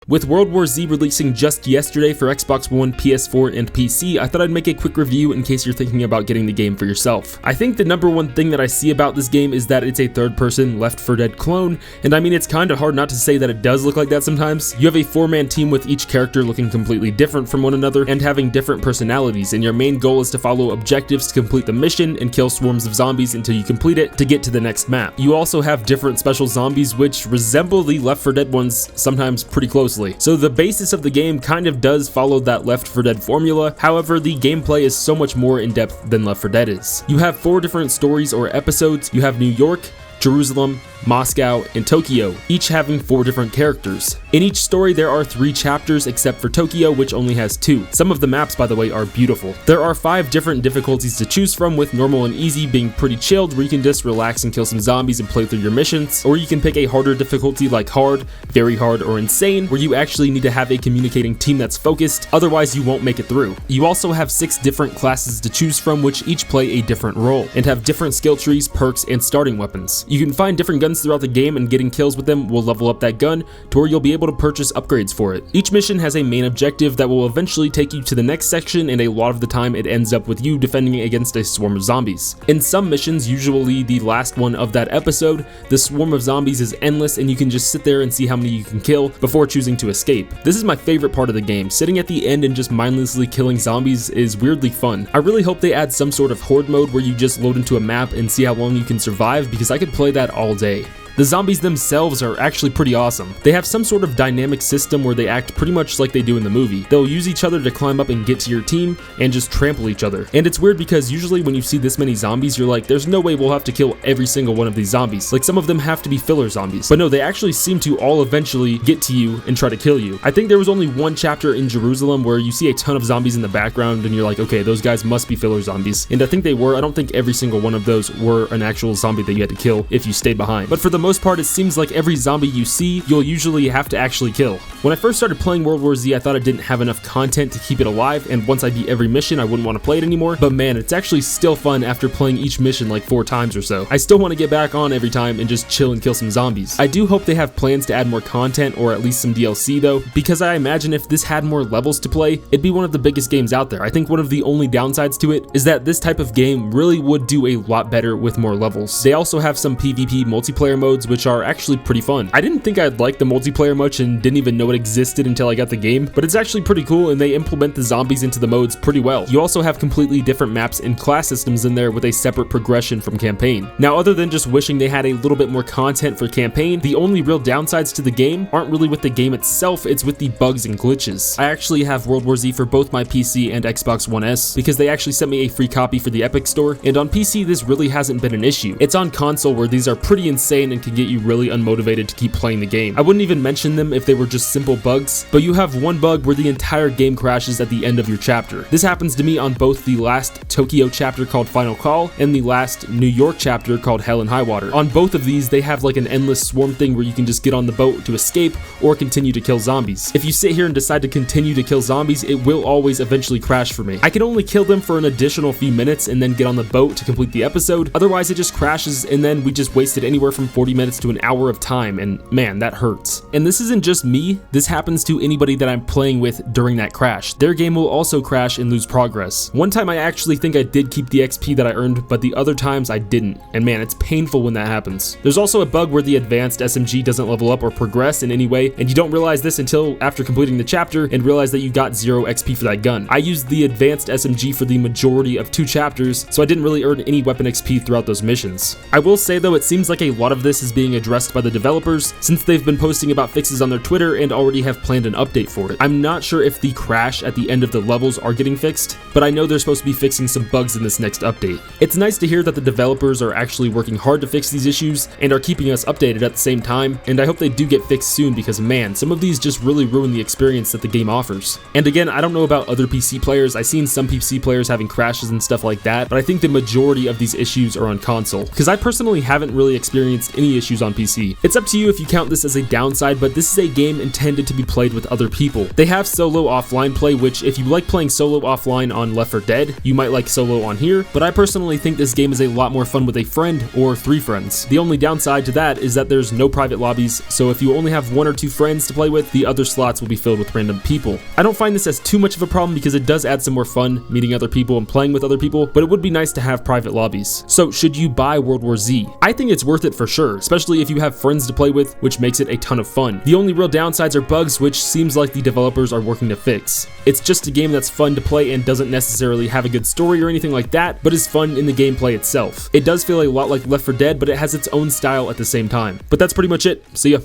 With World War Z releasing just yesterday for Xbox One, PS4, and PC, I thought I'd make a quick review in case you're thinking about getting the game for yourself. I think the number one thing that I see about this game is that it's a third-person Left 4 Dead clone, and I mean it's kinda hard not to say that it does look like that sometimes. You have a 4-man team with each character looking completely different from one another and having different personalities, and your main goal is to follow objectives to complete the mission and kill swarms of zombies until you complete it to get to the next map. You also have different special zombies which resemble the Left 4 Dead ones sometimes pretty closely. So the basis of the game kind of does follow that Left 4 Dead formula, however the gameplay is so much more in depth than Left 4 Dead is. You have 4 different stories or episodes. You have New York, Jerusalem, Moscow, and Tokyo, each having 4 different characters. In each story there are 3 chapters except for Tokyo, which only has 2. Some of the maps, by the way, are beautiful. There are 5 different difficulties to choose from, with normal and easy being pretty chilled, where you can just relax and kill some zombies and play through your missions, or you can pick a harder difficulty like hard, very hard, or insane, where you actually need to have a communicating team that's focused, otherwise you won't make it through. You also have 6 different classes to choose from, which each play a different role, and have different skill trees, perks, and starting weapons. You can find different guns throughout the game, and getting kills with them will level up that gun to where you'll be able to purchase upgrades for it. Each mission has a main objective that will eventually take you to the next section, and a lot of the time it ends up with you defending against a swarm of zombies. In some missions, usually the last one of that episode, the swarm of zombies is endless and you can just sit there and see how many you can kill before choosing to escape. This is my favorite part of the game. Sitting at the end and just mindlessly killing zombies is weirdly fun. I really hope they add some sort of horde mode where you just load into a map and see how long you can survive, because I could play that all day. The zombies themselves are actually pretty awesome. They have some sort of dynamic system where they act pretty much like they do in the movie. They'll use each other to climb up and get to your team and just trample each other. And it's weird because usually when you see this many zombies, you're like, there's no way we'll have to kill every single one of these zombies. Like, some of them have to be filler zombies. But no, they actually seem to all eventually get to you and try to kill you. I think there was only one chapter in Jerusalem where you see a ton of zombies in the background and you're like, okay, those guys must be filler zombies. And I think they were. I don't think every single one of those were an actual zombie that you had to kill if you stayed behind. But for the most part, it seems like every zombie you see, you'll usually have to actually kill. When I first started playing World War Z, I thought I didn't have enough content to keep it alive, and once I beat every mission, I wouldn't want to play it anymore. But man, it's actually still fun after playing each mission like 4 times or so. I still want to get back on every time and just chill and kill some zombies. I do hope they have plans to add more content, or at least some DLC though, because I imagine if this had more levels to play, it'd be one of the biggest games out there. I think one of the only downsides to it is that this type of game really would do a lot better with more levels. They also have some PvP multiplayer modes, which are actually pretty fun. I didn't think I'd like the multiplayer much and didn't even know it existed until I got the game, but it's actually pretty cool and they implement the zombies into the modes pretty well. You also have completely different maps and class systems in there with a separate progression from campaign. Now, other than just wishing they had a little bit more content for campaign, the only real downsides to the game aren't really with the game itself, it's with the bugs and glitches. I actually have World War Z for both my PC and Xbox One S because they actually sent me a free copy for the Epic Store, and on PC this really hasn't been an issue. It's on console where these are pretty insane and can get you really unmotivated to keep playing the game. I wouldn't even mention them if they were just simple bugs, but you have one bug where the entire game crashes at the end of your chapter. This happens to me on both the last Tokyo chapter called Final Call and the last New York chapter called Hell and High Water. On both of these, they have like an endless swarm thing where you can just get on the boat to escape or continue to kill zombies. If you sit here and decide to continue to kill zombies, it will always eventually crash for me. I can only kill them for an additional few minutes and then get on the boat to complete the episode. Otherwise, it just crashes and then we just wasted anywhere from 40 minutes to an hour of time, and man, that hurts. And this isn't just me, this happens to anybody that I'm playing with during that crash. Their game will also crash and lose progress. One time I actually think I did keep the XP that I earned, but the other times I didn't, and man, it's painful when that happens. There's also a bug where the advanced SMG doesn't level up or progress in any way, and you don't realize this until after completing the chapter and realize that you got 0 XP for that gun. I used the advanced SMG for the majority of 2 chapters, so I didn't really earn any weapon XP throughout those missions. I will say though, it seems like a lot of this is being addressed by the developers, since they've been posting about fixes on their Twitter and already have planned an update for it. I'm not sure if the crash at the end of the levels are getting fixed, but I know they're supposed to be fixing some bugs in this next update. It's nice to hear that the developers are actually working hard to fix these issues and are keeping us updated at the same time, and I hope they do get fixed soon because man, some of these just really ruin the experience that the game offers. And again, I don't know about other PC players, I've seen some PC players having crashes and stuff like that, but I think the majority of these issues are on console, because I personally haven't really experienced any any issues on PC. It's up to you if you count this as a downside, but this is a game intended to be played with other people. They have solo offline play, which if you like playing solo offline on Left 4 Dead, you might like solo on here, but I personally think this game is a lot more fun with a friend or 3 friends. The only downside to that is that there's no private lobbies, so if you only have 1 or 2 friends to play with, the other slots will be filled with random people. I don't find this as too much of a problem because it does add some more fun meeting other people and playing with other people, but it would be nice to have private lobbies. So should you buy World War Z? I think it's worth it for sure, especially if you have friends to play with, which makes it a ton of fun. The only real downsides are bugs, which seems like the developers are working to fix. It's just a game that's fun to play and doesn't necessarily have a good story or anything like that, but is fun in the gameplay itself. It does feel a lot like Left 4 Dead, but it has its own style at the same time. But that's pretty much it. See ya.